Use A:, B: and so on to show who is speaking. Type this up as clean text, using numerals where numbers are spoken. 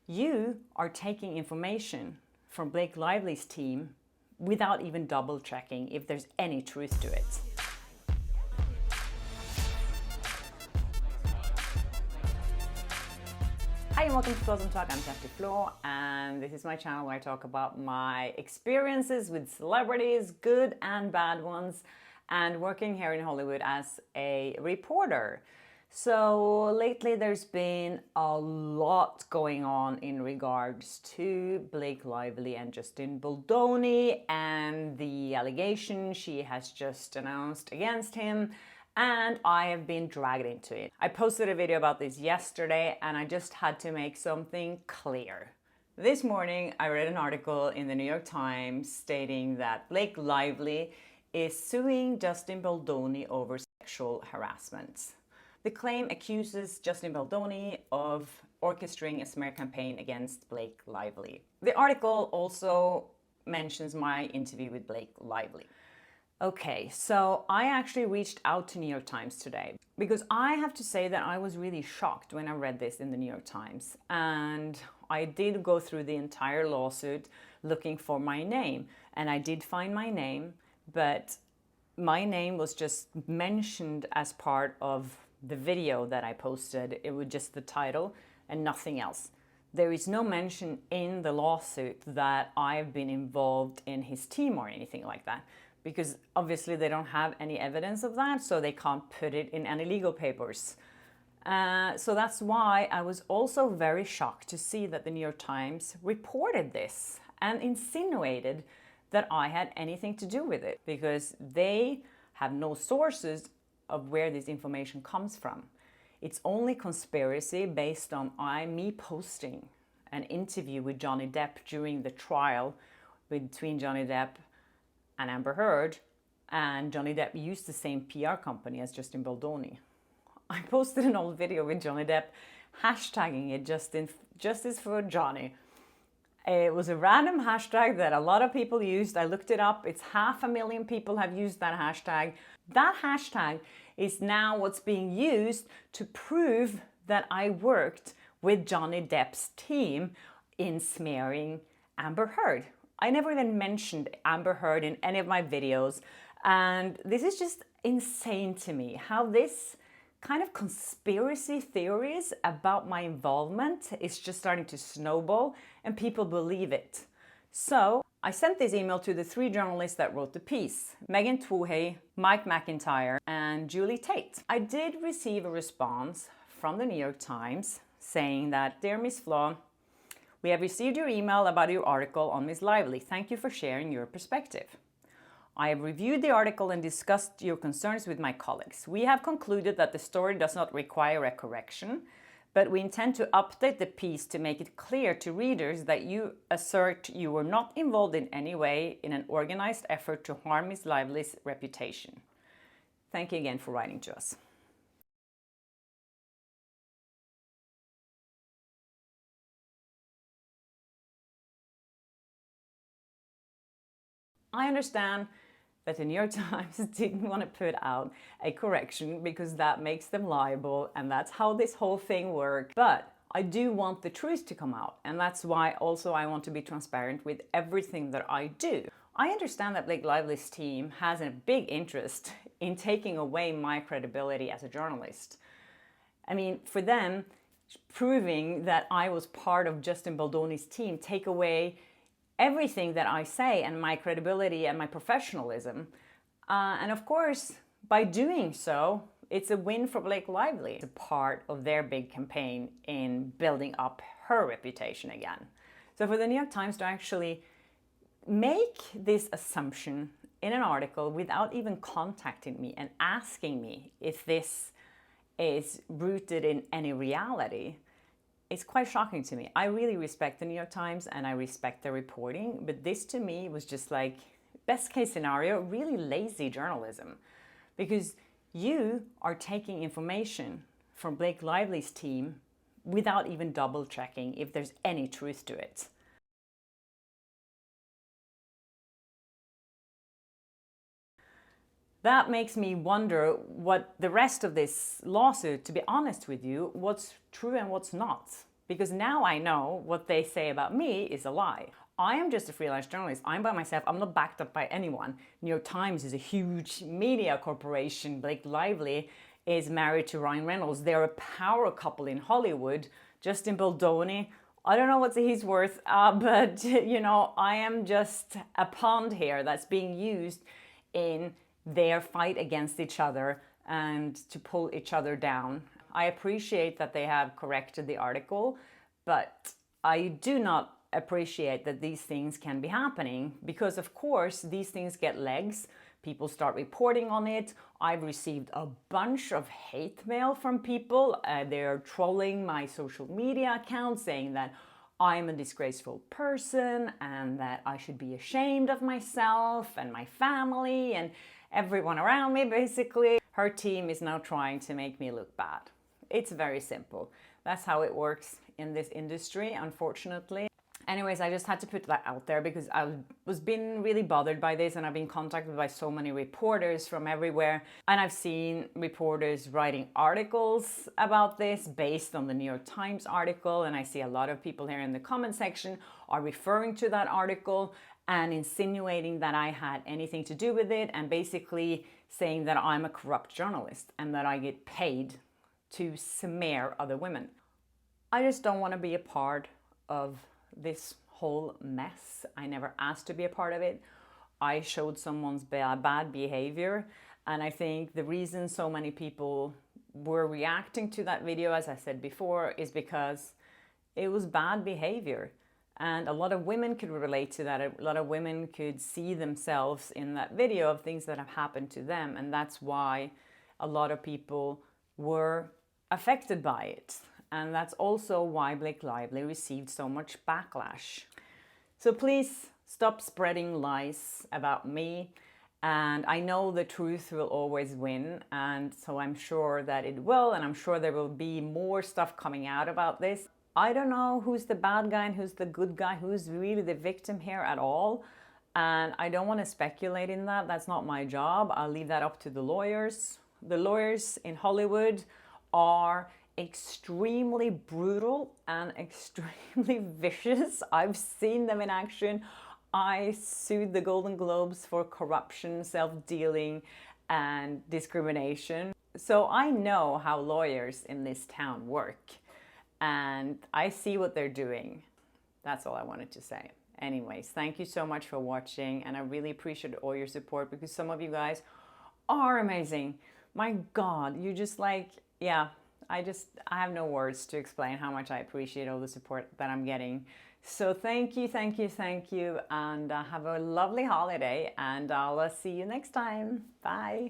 A: You are taking information from Blake Lively's team without even double checking if there's any truth to it. Hi and welcome to Flaa Talk. I'm Kjersti Flaa, and this is my channel where I talk about my experiences with celebrities, good and bad ones, and working here in Hollywood as a reporter. So lately there's been a lot going on in regards to Blake Lively and Justin Baldoni and the allegation she has just announced against him, and I have been dragged into it. I posted a video about this yesterday and I just had to make something clear. This morning I read an article in the New York Times stating that Blake Lively is suing Justin Baldoni over sexual harassment. The claim accuses Justin Baldoni of orchestrating a smear campaign against Blake Lively. The article also mentions my interview with Blake Lively. Okay, so I actually reached out to New York Times today because I have to say that I was really shocked when I read this in the New York Times. And I did go through the entire lawsuit looking for my name, and I did find my name, but my name was just mentioned as part of the video that I posted. It was just the title and nothing else. There is no mention in the lawsuit that I've been involved in his team or anything like that, because obviously they don't have any evidence of that, so they can't put it in any legal papers. So that's why I was also very shocked to see that the New York Times reported this and insinuated that I had anything to do with it, because they have no sources of where this information comes from. It's only conspiracy based on me posting an interview with Johnny Depp during the trial between Johnny Depp and Amber Heard, and Johnny Depp used the same PR company as Justin Baldoni. I posted an old video with Johnny Depp hashtagging it Justice for Johnny. It was a random hashtag that a lot of people used. I looked it up. It's 500,000 people have used that hashtag. That hashtag is now what's being used to prove that I worked with Johnny Depp's team in smearing Amber Heard. I never even mentioned Amber Heard in any of my videos. And this is just insane to me, how this kind of conspiracy theories about my involvement is just starting to snowball and people believe it. So I sent this email to the 3 journalists that wrote the piece: Megan Twohey, Mike McIntyre, and Julie Tate. I did receive a response from the New York Times saying that, "Dear Ms. Flaa, we have received your email about your article on Ms. Lively. Thank you for sharing your perspective. I have reviewed the article and discussed your concerns with my colleagues. We have concluded that the story does not require a correction, but we intend to update the piece to make it clear to readers that you assert you were not involved in any way in an organized effort to harm Ms. Lively's reputation. Thank you again for writing to us." I understand that the New York Times didn't want to put out a correction because that makes them liable, and that's how this whole thing works. But I do want the truth to come out, and that's why also I want to be transparent with everything that I do. I understand that Blake Lively's team has a big interest in taking away my credibility as a journalist. I mean, for them, proving that I was part of Justin Baldoni's team take away everything that I say and my credibility and my professionalism. And of course, by doing so, it's a win for Blake Lively. It's a part of their big campaign in building up her reputation again. So for the New York Times to actually make this assumption in an article without even contacting me and asking me if this is rooted in any reality, it's quite shocking to me. I really respect the New York Times and I respect their reporting, but this to me was just like, best case scenario, really lazy journalism. Because you are taking information from Blake Lively's team without even double checking if there's any truth to it. That makes me wonder what the rest of this lawsuit, to be honest with you, what's true and what's not. because now I know what they say about me is a lie. I am just a freelance journalist. I'm by myself. I'm not backed up by anyone. New York Times is a huge media corporation. Blake Lively is married to Ryan Reynolds. They're a power couple in Hollywood. Justin Baldoni, I don't know what he's worth, but you know, I am just a pawn here that's being used in their fight against each other and to pull each other down. I appreciate that they have corrected the article, but I do not appreciate that these things can be happening, because of course these things get legs. People start reporting on it. I've received a bunch of hate mail from people. They're trolling my social media account, saying that I'm a disgraceful person and that I should be ashamed of myself and my family and everyone around me, basically. Her team is now trying to make me look bad. It's very simple. That's how it works in this industry, unfortunately. Anyways, I just had to put that out there because I was being really bothered by this, and I've been contacted by so many reporters from everywhere. And I've seen reporters writing articles about this based on the New York Times article. And I see a lot of people here in the comment section are referring to that article and insinuating that I had anything to do with it, and basically saying that I'm a corrupt journalist and that I get paid to smear other women. I just don't want to be a part of this whole mess. I never asked to be a part of it. I showed someone's bad behavior, and I think the reason so many people were reacting to that video, as I said before, is because it was bad behavior. And a lot of women could relate to that. A lot of women could see themselves in that video of things that have happened to them, and that's why a lot of people were affected by it. And that's also why Blake Lively received so much backlash. So please stop spreading lies about me. And I know the truth will always win. And so I'm sure that it will. And I'm sure there will be more stuff coming out about this. I don't know who's the bad guy and who's the good guy, who's really the victim here at all. And I don't want to speculate in that. That's not my job. I'll leave that up to the lawyers. The lawyers in Hollywood are extremely brutal and extremely vicious. I've seen them in action. I sued the Golden Globes for corruption, self-dealing, and discrimination. So I know how lawyers in this town work, and I see what they're doing. That's all I wanted to say. Anyways, thank you so much for watching, and I really appreciate all your support, because some of you guys are amazing. My God, you just like, yeah, I have no words to explain how much I appreciate all the support that I'm getting. So thank you, thank you, thank you, and have a lovely holiday, and I'll see you next time. Bye.